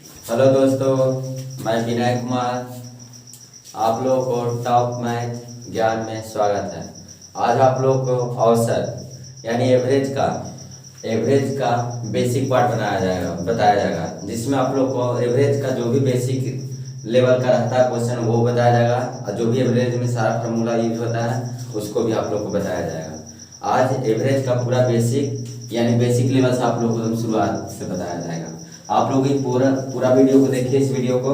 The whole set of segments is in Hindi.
हेलो दोस्तों, मैं विनय कुमार। आप लोगों को टॉप मैथ ज्ञान में स्वागत है। आज आप लोग को औसत यानी एवरेज का बेसिक पार्ट बताया जाएगा, जिसमें आप लोग को एवरेज का जो भी बेसिक लेवल का रहता है क्वेश्चन वो बताया जाएगा, और जो भी एवरेज में सारा फार्मूला यूज होता है उसको भी आप लोग को बताया जाएगा। आज एवरेज का पूरा बेसिक यानी बेसिक लेवल से आप लोग को शुरुआत से बताया जाएगा। आप लोग ये पूरा वीडियो को देखिए। इस वीडियो को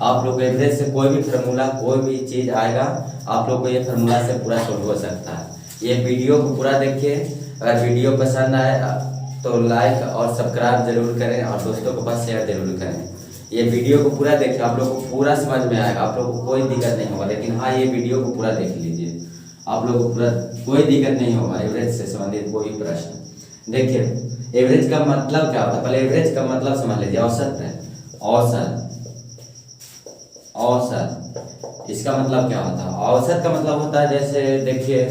आप लोग एवरेज से कोई भी फार्मूला कोई भी चीज़ आएगा, आप लोग को ये फार्मूला से पूरा सॉल्व हो सकता है। ये वीडियो को पूरा देखिए। अगर वीडियो पसंद आए तो लाइक और सब्सक्राइब जरूर करें और दोस्तों के पास शेयर जरूर करें। ये वीडियो को पूरा देखिए, आप लोग को पूरा समझ में आएगा, आप लोग को कोई दिक्कत नहीं होगा। लेकिन हाँ, ये वीडियो को पूरा देख लीजिए, आप लोग को पूरा कोई दिक्कत नहीं होगा। एवरेज से संबंधित कोई प्रश्न देखिए। एवरेज का मतलब क्या होता है, पहले एवरेज का मतलब समझ लीजिए। औसत है, औसत इसका मतलब क्या होता है? औसत का मतलब होता है, जैसे देखिए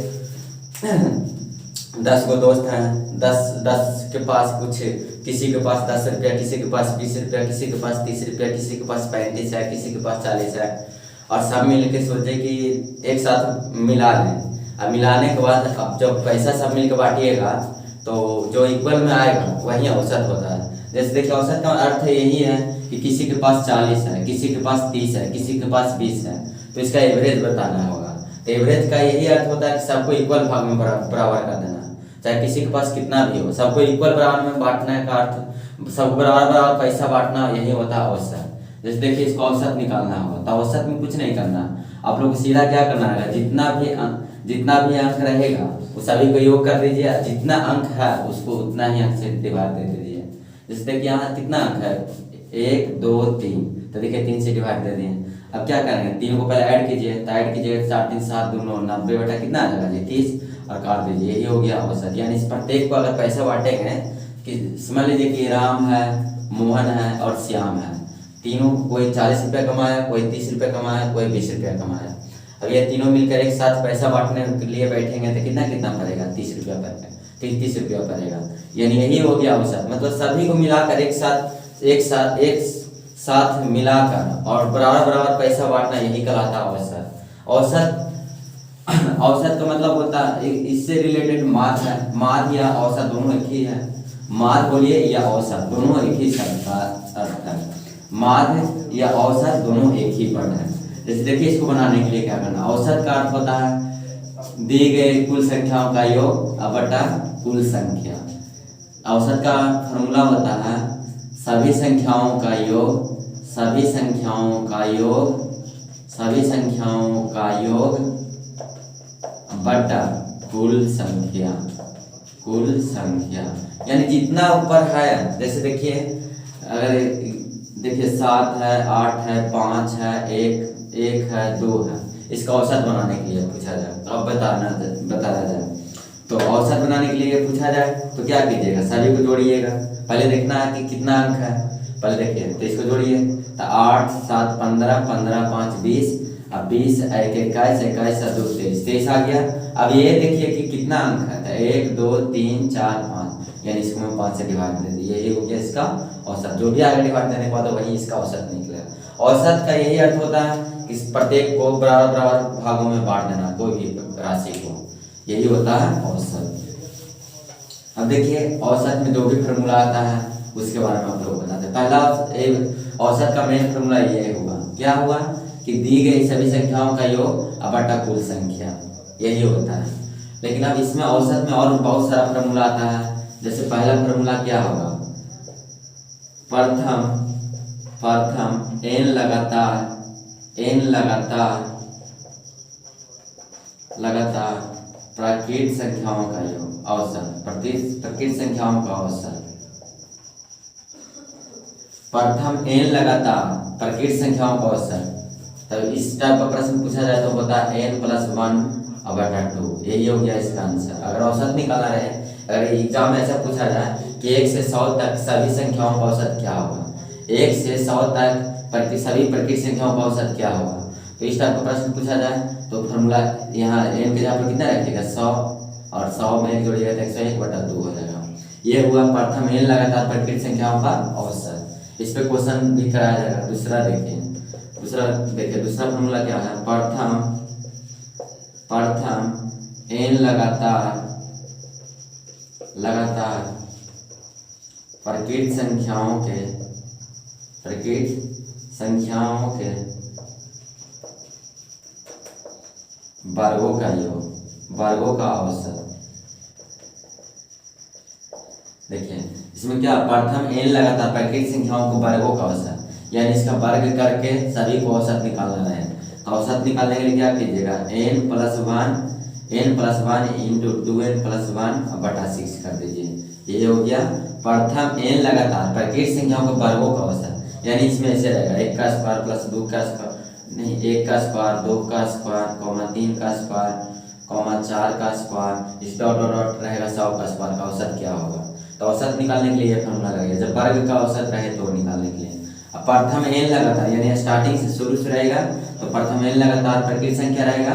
10 गो दोस्त हैं, 10 के पास कुछ, किसी के पास 10 रुपया, किसी के पास 20 रुपया, किसी के पास 30 रुपया, किसी के पास 35 है, किसी के पास 40 है, और सब मिल के सोचे कि एक साथ मिला लें। अब मिलाने के बाद अब जब पैसा सब मिल के बांटिएगा तो जो इक्वल में आएगा वही औसत होता है। जैसे देखिए, औसत का अर्थ यही है कि किसी के पास 40 है, किसी के पास 30 है, किसी के पास 20 है, तो इसका एवरेज बताना होगा। तो एवरेज का यही अर्थ होता है कि सबको इक्वल भाग में बराबर कर देना, चाहे किसी के पास कितना भी हो, सबको इक्वल बराबर में बांटने का अर्थ, सबको बराबर पैसा बांटना, यही होता है औसत। जैसे देखिए, इसको औसत निकालना होगा तो औसत में कुछ नहीं करना, आप लोग को सीधा क्या करना है, जितना भी अंक रहेगा वो सभी को योग कर दीजिए। जितना अंक है उसको उतना ही अंक से डिवाइड दे दीजिए। जैसे देखिए यहाँ कितना अंक है, 1 2 3, तो देखिए 3 से डिवाइड दे दिए। अब क्या करेंगे, 3 को पहले ऐड कीजिए, तो ऐड कीजिए 4 3 7 2 9 90 बटा कितना आ जाएगा जी 30, और काट दीजिए। ये हो गया औसत। यानी इस प्रत्येक को अगर पैसा बांटेंगे कि समझ लीजिए कि राम है, मोहन है और श्याम है, तीनों, कोई 40 रुपया कमाया, कोई 30 रुपया कमाया, कोई 20 रुपया कमाया। अब ये तीनों मिलकर एक साथ पैसा बांटने के लिए बैठेंगे तो कितना पड़ेगा, 30 रुपया पड़ेगा, 30 रुपया पड़ेगा। यानी यही हो गया औसत। मतलब सभी को मिलाकर एक साथ मिलाकर और बराबर पैसा बांटना, यही कहलाता है औसत। औसत का मतलब होता है, इससे रिलेटेड माध्य है। माध्य या औसत दोनों एक ही है। माध्य बोलिए या औसत, दोनों एक ही शब्द का अर्थ है। माध्य या औसत दोनों एक ही पद है। जैसे देखिए, इसको बनाने के लिए क्या करना, औसत का अर्थ होता है दी गई कुल संख्याओं का योग बटा कुल संख्या। औसत का फॉर्मूला होता है सभी संख्याओं का योग बटा कुल संख्या। यानी जितना ऊपर है, जैसे देखिए, अगर देखिए 7 है, 8 है, 5 है, 1 है, 2 है, इसका औसत बनाने के लिए पूछा जाए तो अब बताया जाए तो औसत बनाने के लिए पूछा जाए तो क्या कीजिएगा, सभी को जोड़िएगा। पहले देखना है कि कितना अंक है, पहले देखिए तो इसको जोड़िए। तो 8 7 15, 15 5 20, अब 20 1 21, 21 2 23, 23 आ गया। अब ये देखिए कि कितना अंक है, तो 1 2 3 4 5, यानी इसको मैं 5 से डिवाइड दे दिए। ये हो गया इसका औसत। जो भी आगे डिवाइड देने के बाद वही इसका औसत निकलेगा। औसत का यही अर्थ होता है कि प्रत्येक को बराबर भागों में बांट देना, कोई भी राशि को, यही होता है औसत। अब देखिए, औसत में जो भी फार्मूला आता है उसके बारे में हम लोग बताते हैं। पहला औसत का मेन फार्मूला ये होगा, क्या हुआ कि दी गई सभी संख्याओं का योग बटा कुल संख्या, यही होता है। लेकिन अब इसमें औसत में और बहुत सारा फार्मूला आता है। जैसे पहला फार्मूला क्या होगा, प्रथम n लगातार प्राकृत संख्याओं का योग औसत, प्राकृत संख्याओं का औसत। प्रथम n लगातार प्राकृत संख्याओं का औसत। तो इस टाइप का प्रश्न पूछा जाए तो होता है n + 1/2, यही हो गया इसका आंसर। अगर औसत निकाला रहे, अगर एग्जाम में ऐसा पूछा जाए कि 1 से 100 तक सभी संख्याओं का औसत क्या होगा, 1 से 100 तक सभी प्राकृत संख्याओं का औसत क्या होगा, तो इस टाइप का प्रश्न पूछा जाए तो फॉर्मूला यहाँ n के जगह पर कितना रखिएगा, 100, और 100 में जोड़िएगा तो 101/2 हो जाएगा। ये हुआ प्रथम n लगातार प्राकृत संख्याओं का औसत। इस पे क्वेश्चन भी कराया जाएगा। दूसरा देखिए दूसरा फॉर्मूला क्या है, प्रथम n लगातार प्रकृत संख्याओं के वर्गों का औसत। देखिए इसमें क्या, प्रथम n लगातार प्राकृतिक संख्याओं को वर्गों का औसत, यानी इसका वर्ग करके सभी को औसत निकालना है। तो औसत निकालने के लिए क्या कीजिएगा, n plus one into 2n+1/6 कर दीजिए। ये हो गया प्रथम n लगातार प्राकृतिक संख्याओं के वर्गों का औसत। यानी इसमें ऐसे रहेगा 1 का स्क्वायर प्लस 2 का स्क्वायर, नहीं 1 का स्क्वायर 2 का स्क्वायर 3 का स्क्वायर 4 का स्क्वायर, इस डॉट डॉट डॉट रहेगा 100 का स्क्वायर का औसत क्या होगा। तो औसत निकालने के लिए ये फॉर्मूला लगेगा, जब वर्ग का औसत रहे तो निकालने के लिए। अब प्रथम n लगातार यानी स्टार्टिंग से शुरू से रहेगा, तो प्रथम n लगातार प्राकृतिक संख्या रहेगा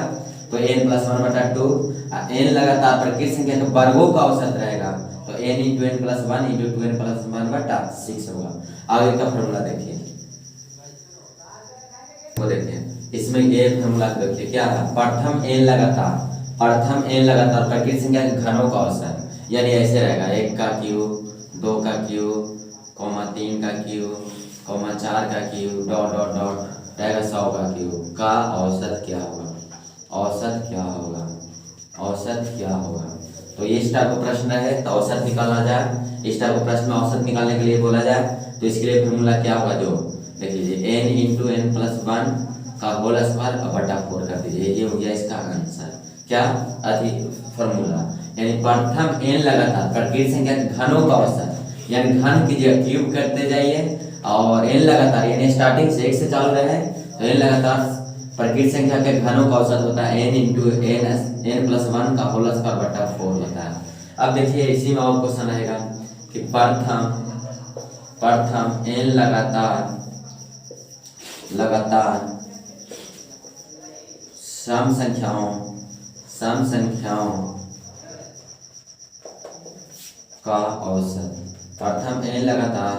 तो n+1/2, n लगातार प्राकृतिक संख्या के वर्गों का औसत रहेगा तो n × n+1 × 2n+1/6 होगा। आगे का फॉर्मूला देखिए, वो देखिए इसमें ये फॉर्मूला देखिए क्या है, प्रथम n लगातार प्राकृतिक संख्या के घनों का औसत, यानी ऐसे रहेगा 1 का क्यूब 2 का क्यूब 3 का क्यूब 4 का क्यूब डॉट डॉट डॉट रहेगा 100 का क्यूब का औसत क्या होगा, औसत क्या होगा। तो ये इस टाइप का प्रश्न है तो औसत निकालना जाए, इस टाइप का प्रश्न में औसत निकालने के लिए बोला जाए तो इसके लिए फॉर्मूला क्या होगा, जो देख लीजिए n × n+1 का होल स्क्वायर बटा 4 कर दीजिए। ये हो गया इसका आंसर, क्या फॉर्मूला, यानी प्रथम n लगातार प्राकृतिक संख्या के घनों का औसत, यानी घन कीजिए क्यूब करते जाइए और n लगातार यानी स्टार्टिंग से 1 से चालू रहे तो n लगातार प्राकृतिक संख्या के घनों का औसत होता है n × n+1 का होल स्क्वायर बटा 4 होता है। अब देखिए इसी में और क्वेश्चन रहेगा कि प्रथम n लगातार सम संख्याओं का औसत, प्रथम n लगातार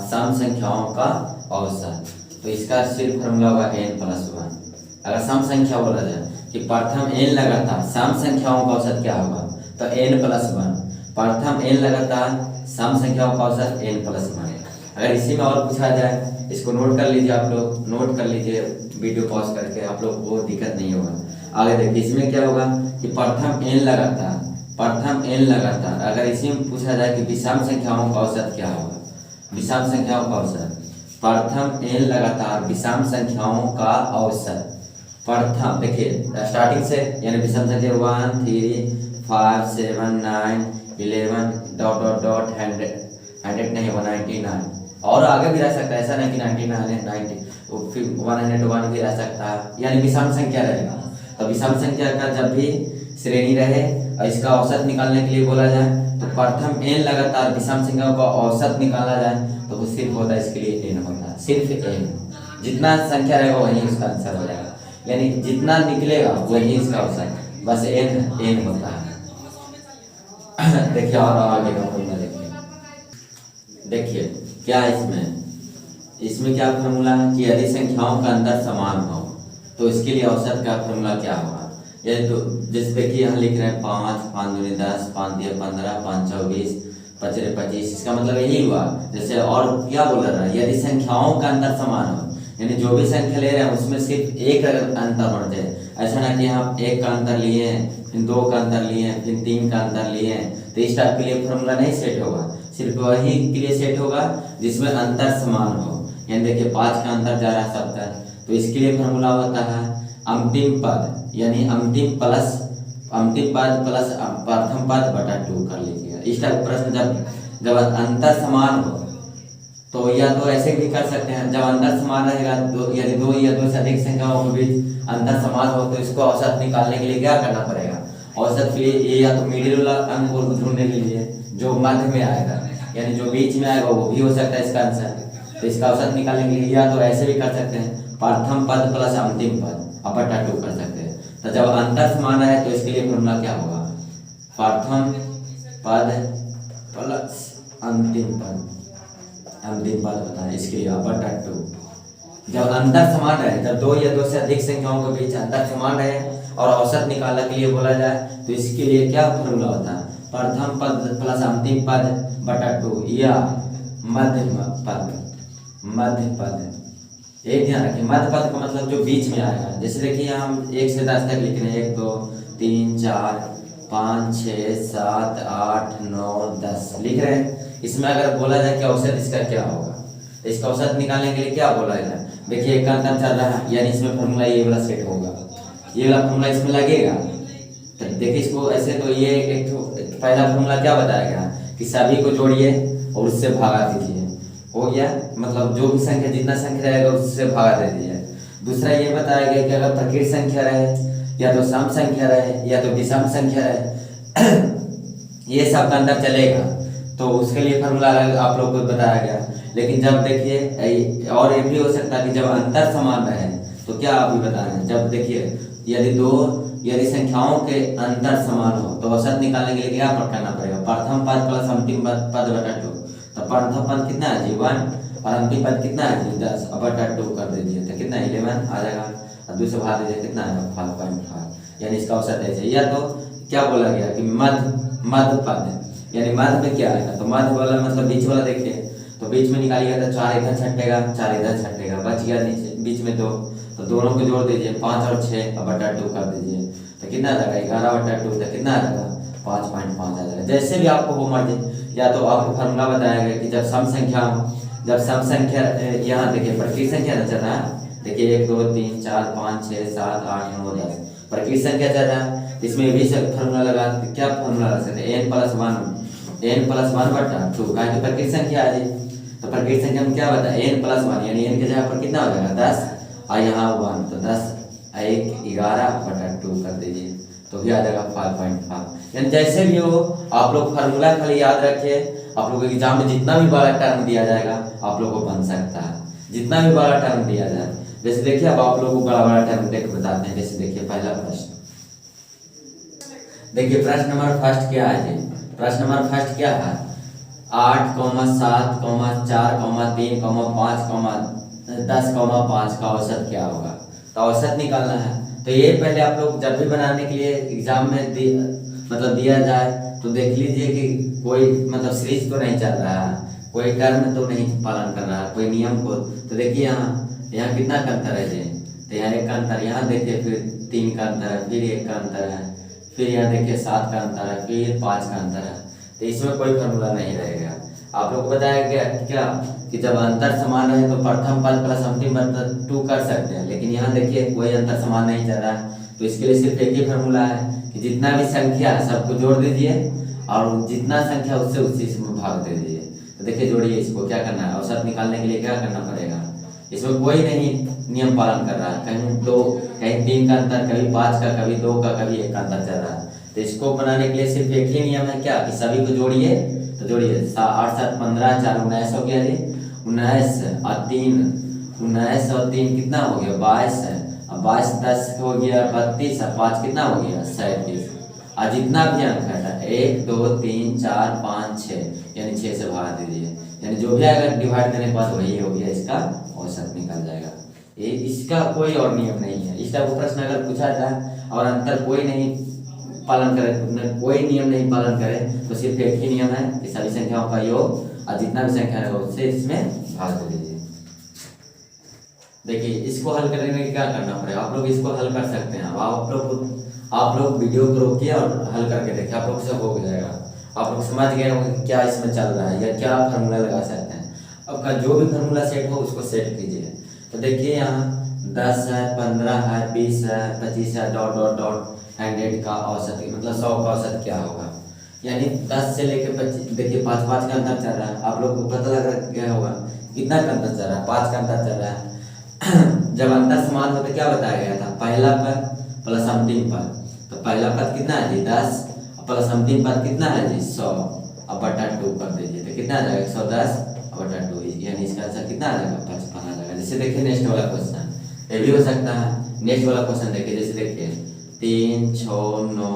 सम संख्याओं का औसत। तो इसका सिर्फ फॉर्मूला होगा n+1। अगर सम संख्या बोला जाए कि प्रथम n लगातार सम संख्याओं का औसत क्या होगा, तो n+1, प्रथम n लगातार सम संख्याओं का औसत n+1। अगर इसी में और पूछा जाए, इसको नोट कर लीजिए, आप लोग नोट कर लीजिए वीडियो पॉज करके, आप लोग को दिक्कत नहीं होगा। आगे देखिए इसमें क्या होगा कि प्रथम n लगातार अगर इसी में पूछा जाए कि विषम संख्याओं का औसत क्या होगा, विषम संख्याओं का औसत, प्रथम n लगातार विषम संख्याओं का औसत। प्रथम देखिए स्टार्टिंग से यानी विषम संख्या 1 3 5 7 9 11 डॉट डॉट डॉट 100 नहीं 199 और आगे भी रह सकता है, ऐसा नहीं कि 99 है 90 फिर 101 भी रह सकता है, यानी विषम संख्या रहेगा। तो विषम संख्या का जब भी श्रेणी रहे और इसका औसत निकालने के लिए बोला जाए तो प्रथम n लगातार विषम संख्याओं का औसत निकाला जाए तो वो सिर्फ होता है, इसके लिए n होता है, सिर्फ n। जितना संख्या रहेगा वही इसका आंसर हो जाएगा, यानी जितना निकलेगा वही इसका औसत, बस n होता है। देखिए और आगे का फॉर्मूला देखिए क्या इसमें क्या फॉर्मूला है कि यदि संख्याओं का अंतर समान हो तो इसके लिए औसत का फॉर्मूला क्या होगा। ये तो जैसे देखिए यहाँ लिख रहे हैं 5 5 दूनी 10 5 दिया 15 5 चौक 20 5 छः 25, इसका मतलब यही हुआ। जैसे और क्या बोल रहा है, यदि संख्याओं का अंतर समान हो, यानी जो भी संख्या ले रहे हैं उसमें सिर्फ एक अंतर होना चाहिए। ऐसा ना कि हम 1 का अंतर लिए फिर 2 का अंतर लिए फिर 3 का अंतर लिए, तो इस टाइप के लिए फॉर्मूला नहीं सेट होगा। सिर्फ वही के लिए सेट होगा जिसमें अंतर समान हो, यानी देखिए 5 का अंतर जा रहा है 70, तो इसके लिए फॉर्मूला होता है अंतिम पद, यानी अंतिम पद प्लस प्रथम पद बटा 2 कर लीजिएगा। इस टाइप प्रश्न जब अंतर समान हो तो या तो ऐसे भी कर सकते हैं, जब अंतर समान रहेगा तो यदि 2 या 2 से अधिक संख्याओं के बीच अंतर समान हो तो इसको औसत निकालने के लिए क्या करना पड़ेगा, औसत के लिए ये या तो मिडिल वाला अंक को ढूंढने के लिए जो मध्य में आएगा, यानी जो बीच में आएगा वो भी हो सकता है इसका आंसर। तो इसका औसत निकालने के लिए या तो ऐसे भी कर सकते हैं प्रथम पद प्लस अंतिम पद बटा 2 कर सकते हैं। तो जब अंतर समान है तो इसके लिए फॉर्मूला क्या होगा, प्रथम पद प्लस अंतिम पद अंतिम पद होता है। इसके लिए अपर टट्टू जब अंतर समान रहे, जब दो या दो से अधिक संख्याओं के बीच अंतर समान रहे और औसत निकालने के लिए बोला जाए तो इसके लिए क्या फॉर्मूला होता है, प्रथम पद प्लस अंतिम पद बटा 2 या मध्य पद। मध्य पद एक ध्यान रखिए, मध्य पद का मतलब जो बीच में आएगा। जैसे देखिए हम 1 से 10 तक लिख रहे हैं, 1 2 3 4 5 6 7 8 9 10 लिख रहे हैं। इसमें अगर बोला जाए कि औसत इसका क्या होगा, तो इसका औसत निकालने के लिए क्या बोला जाए, देखिए एक का अंतर चल रहा है, यानी इसमें फॉर्मूला ये वाला सेट होगा, ये वाला फॉर्मूला इसमें लगेगा। तो देखिए इसको ऐसे, तो ये एक पहला फॉर्मूला क्या बताया गया कि सभी को जोड़िए और उससे भागा दीजिए, हो गया। मतलब जो भी संख्या, जितना संख्या रहेगा उससे भागा दे दीजिए। दूसरा ये बताया गया कि अगर प्रकृत संख्या रहे या तो सम संख्या रहे या तो विषम संख्या रहे ये सब का अंतर चलेगा, तो उसके लिए फॉर्मूला आप लोग को बताया गया। लेकिन जब देखिए और ये भी हो सकता है कि जब अंतर समान रहे, तो क्या अभी बता रहे हैं, जब देखिए यदि संख्याओं के अंतर समान हो तो औसत निकालने के लिए क्या करना पड़ेगा, प्रथम पद प्लस अंतिम पद बटा 2। तो प्रथम पद कितना है जी 1 और अंतिम पद कितना है जी 10 बटा 2 कर दीजिए तो कितना 11 आ जाएगा, और 2 से भाग दीजिए कितना आएगा 5.5, यानी इसका औसत ऐसे। या तो क्या बोला गया कि मध्य पद, यानी मध्य में क्या आएगा, तो मध्य वाला मतलब बीच वाला देखिए, तो बीच में निकालिएगा तो 4 इधर छटेगा 4 इधर छटेगा, बच गया नीचे बीच में 2, तो दोनों को जोड़ दीजिए 5 और 6 बटा 2 कर दीजिए तो कितना आ जाएगा 11 बटा 2, तो कितना आ जाएगा 5.5 आ जाएगा। जैसे भी आपको हो मर्जी, या तो आपको फॉर्मूला बताया गया कि जब सम संख्या यहाँ देखिए प्रकृत संख्या न चल रहा है, देखिए 1 2 3 4 5 6 7 8 9 10 प्रकृत संख्या चल रहा है, इसमें भी फॉर्मूला लगा, क्या फॉर्मूला लगा सकते हैं, n+1 बटा 2 का तो प्रकृत संख्या आ जाए। तो प्रकृत संख्या में क्या बता n+1, यानी n के जगह पर कितना हो जाएगा 10 और यहाँ 1, तो 10 1 11 बटा 2 कर दीजिए तो भी आ जाएगा 5.5। यानी जैसे भी हो आप लोग फार्मूला खाली याद रखिए, आप लोग एग्जाम में जितना भी बड़ा टर्म दिया जाएगा आप लोग को बन सकता है, जितना भी बड़ा टर्म दिया जाए। जैसे देखिए अब आप लोग को बड़ा टर्म देख बताते हैं। जैसे देखिए पहला प्रश्न, देखिए प्रश्न नंबर फर्स्ट क्या है जी, प्रश्न नंबर फर्स्ट क्या है 8, 7, 4, 3, 5, 10, 5 का औसत क्या होगा, तो औसत निकालना है। तो ये पहले आप लोग जब भी बनाने के लिए एग्जाम में दिया जाए तो देख लीजिए कि कोई मतलब सीरीज तो नहीं चल रहा है, कोई टर्म तो नहीं पालन कर रहा है, कोई नियम को। तो देखिए यहाँ कितना का अंतर है जी, तो यहाँ 1 का अंतर, यहाँ देखिए फिर 3 का अंतर है, फिर 1 का अंतर है, फिर यहाँ देखिए 7 का अंतर है, फिर 5 का अंतर है। तो इसमें कोई फॉर्मूला नहीं रहेगा। आप लोग को बताया गया क्या कि जब अंतर समान रहे तो प्रथम पद प्लस अंतिम पद 2 कर सकते हैं, लेकिन यहाँ देखिए कोई अंतर समान नहीं चल रहा है, तो इसके लिए सिर्फ एक ही फॉर्मूला है कि जितना भी संख्या है सबको जोड़ दीजिए और जितना संख्या उससे उसी में भाग दे दीजिए। तो देखिए जोड़िए, इसको क्या करना है, औसत निकालने के लिए क्या करना पड़ेगा, इसमें कोई नहीं नियम पालन कर रहा है, कहीं 2 कहीं 3 का अंतर, कभी 5 का, कभी 2 का, कभी 1 का अंतर चल रहा है। तो इसको बनाने के लिए सिर्फ एक ही नियम है, क्या कि सभी को जोड़िए। तो जोड़िए 8 7 15 4 19 हो गया जी, 19 और 3 कितना हो गया 22 है, अब 22 10 हो गया 32 और 5 कितना हो गया 37। और जितना भी अंक है 1 2 3 4 5 6, यानी 6 से भाग दीजिए, यानी जो भी आएगा डिवाइड करने के बाद वही हो गया, इसका औसत निकल जाएगा। ये इसका कोई और नियम नहीं है। इस टाइप का प्रश्न अगर पूछा जाए और अंतर कोई नहीं पालन करे, कोई नियम नहीं पालन करे, तो सिर्फ एक ही नियम है कि सभी संख्याओं का योग और जितना भी संख्या है उससे इसमें भाग दे दीजिए। देखिए इसको हल करने में क्या करना पड़ेगा, आप लोग इसको हल कर सकते हैं। आप लोग वीडियो को रोकिए और हल करके देखिए, आप लोग से हो जाएगा। आप लोग समझ गए होंगे क्या इसमें चल रहा है या क्या फार्मूला लगा सकते हैं। आपका जो भी फार्मूला सेट हो उसको सेट कीजिए। तो देखिए यहाँ 10 है, 15 है, 20 है, 25 है, डॉट डॉट डॉट 100 का औसत, मतलब 100 का औसत क्या होगा, यानी 10 से लेके 25, देखिए 5 का अंतर चल रहा है। आप लोग को पता लग गया होगा कितना का अंतर चल रहा है, 5 का अंतर चल रहा है। जब अंतर समान हो तो क्या बताया गया था, पहला पद प्लस अंतिम पद। तो पहला पद कितना है जी 10 प्लस अंतिम पद कितना है जी 100 अब बटा 2 कर दीजिए तो कितना आ जाएगा 110 बटा 2, यानी इसका आंसर कितना आ जाएगा 55 आ जाएगा। जैसे देखिए नेक्स्ट वाला क्वेश्चन ये भी हो सकता है। नेक्स्ट वाला क्वेश्चन देखिए, जैसे देखिए 3 6 9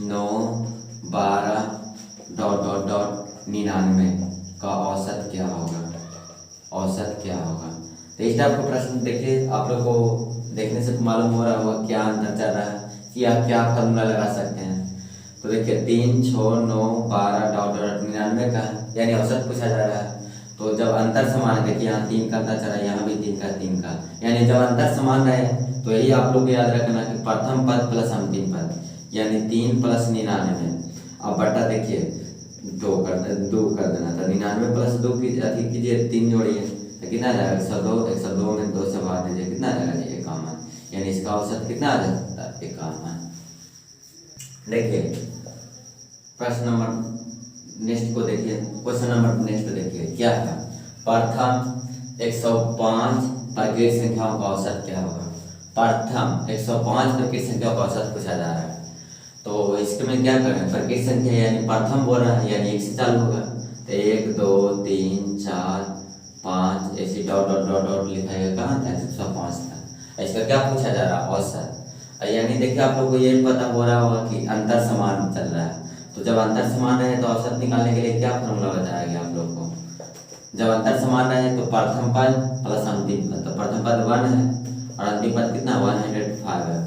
9 12 डॉट डॉट डॉट 99 का औसत क्या होगा, औसत क्या होगा। तो इस टाइप का प्रश्न देखिए आप लोग को देखने से मालूम हो रहा होगा क्या अंतर चल रहा है कि आप क्या फार्मूला लगा सकते हैं। तो देखिए 3, 6, 9, 12 डॉट डॉट 99 का यानी औसत पूछा जा रहा है। तो जब अंतर समान है, देखिए यहाँ 3 का अंतर चल रहा है, यहाँ भी 3 का 3 का, यानी जब अंतर समान रहे तो यही आप लोग को याद रखना कि प्रथम पद प्लस अंतिम पद यानी 3 प्लस 99। अब बटा देखिए 2 कर देना था, 99 प्लस 2 की अधिक कीजिए 3 जोड़िए तो कितना आ जाएगा 102, 102 में 2 से भाग दीजिए कितना आ जाएगा 51, यानी इसका औसत कितना आ जाता है 51। देखिए प्रश्न नंबर नेक्स्ट को देखिए, क्वेश्चन नंबर नेक्स्ट देखिए क्या है। प्रथम 105 प्रकृत संख्याओं का औसत क्या होगा। प्रथम 105 प्रकृत संख्याओं का औसत पूछा जा रहा है। तो इसके में क्या करें, प्रकृत संख्या यानी प्रथम बोल रहा है यानी 1 से चालू होगा। तो 1, 2, 3, 4, 5 ऐसी डॉट डॉट डॉट डॉट लिखाएगा कहाँ था 105 था। इसका क्या पूछा जा रहा है औसत। यानी देखिए आप लोग को ये पता हो रहा होगा कि अंतर समान चल रहा है। तो जब अंतर समान रहे तो औसत निकालने के लिए क्या फॉर्मूला बताया गया आप लोग को। जब अंतर समान रहे तो प्रथम पद प्लस अंतिम पद, तो प्रथम पद 1 है और अंतिम पद कितना 105 है।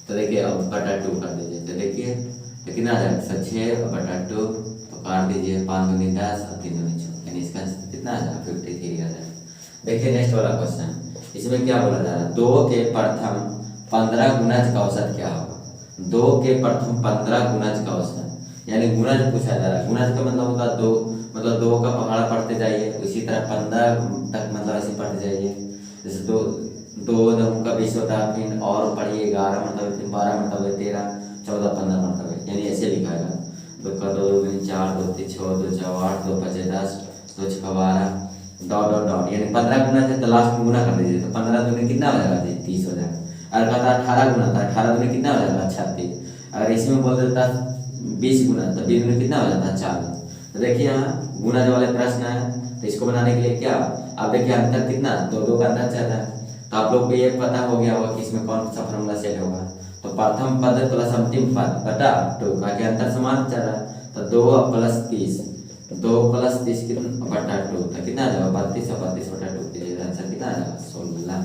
तो देखिए अब बटा 2 कर दीजिए तो देखिए तो कितना आ जाएगा 6 बटा 2 तो काट दीजिए 5 दूनी 10 और 3 दूनी 6 यानी इसका कितना आ जाएगा 53 आ जाएगा। देखिए नेक्स्ट वाला क्वेश्चन, इसमें क्या बोला जा रहा है 2 के प्रथम 15 गुणज का औसत क्या होगा। 2 के प्रथम 15 गुणज का औसत यानी गुणज पूछा जा रहा है। गुणज का मतलब होगा 2, मतलब 2 का पहाड़ा पढ़ते जाइए, उसी तरह 15 तक मतलब ऐसे पढ़ते जाइए। जैसे 2 2 का 20 होता है, फिर और पढ़िए 11 मतलब, फिर 12 मतलब 13, 14, 15 मतलब यानी ऐसे लिखाएगा 2 का 2 2 4 2 3 6 2 4 8 2 5 10 2 6 12 डॉट डॉट डॉट यानी 15 गुना है तो लास्ट में गुना कर दीजिए तो 15 दूनी कितना हो जाएगा जी 30 हो जाएगा। अगर कहता 18 गुना था 18 दूनी कितना हो जाएगा 36। अगर इसमें बोल देता 20 गुना तो 20 दूनी कितना हो जाता 40। तो देखिए यहाँ गुना वाले प्रश्न है तो इसको बनाने के लिए क्या आप देखिए अंतर कितना 2 का अंतर चल रहा है। तो आप लोग को ये पता हो गया होगा कि इसमें कौन सा फॉर्मूला सेट होगा। तो प्रथम पद प्लस अंतिम पद बटा 2 का के अंतर समान चल रहा है तो 2 प्लस 30 कितना बटा 2 तो कितना आ जाएगा 32 और 32 बटा 2 कीजिए आंसर कितना आ जाएगा 16।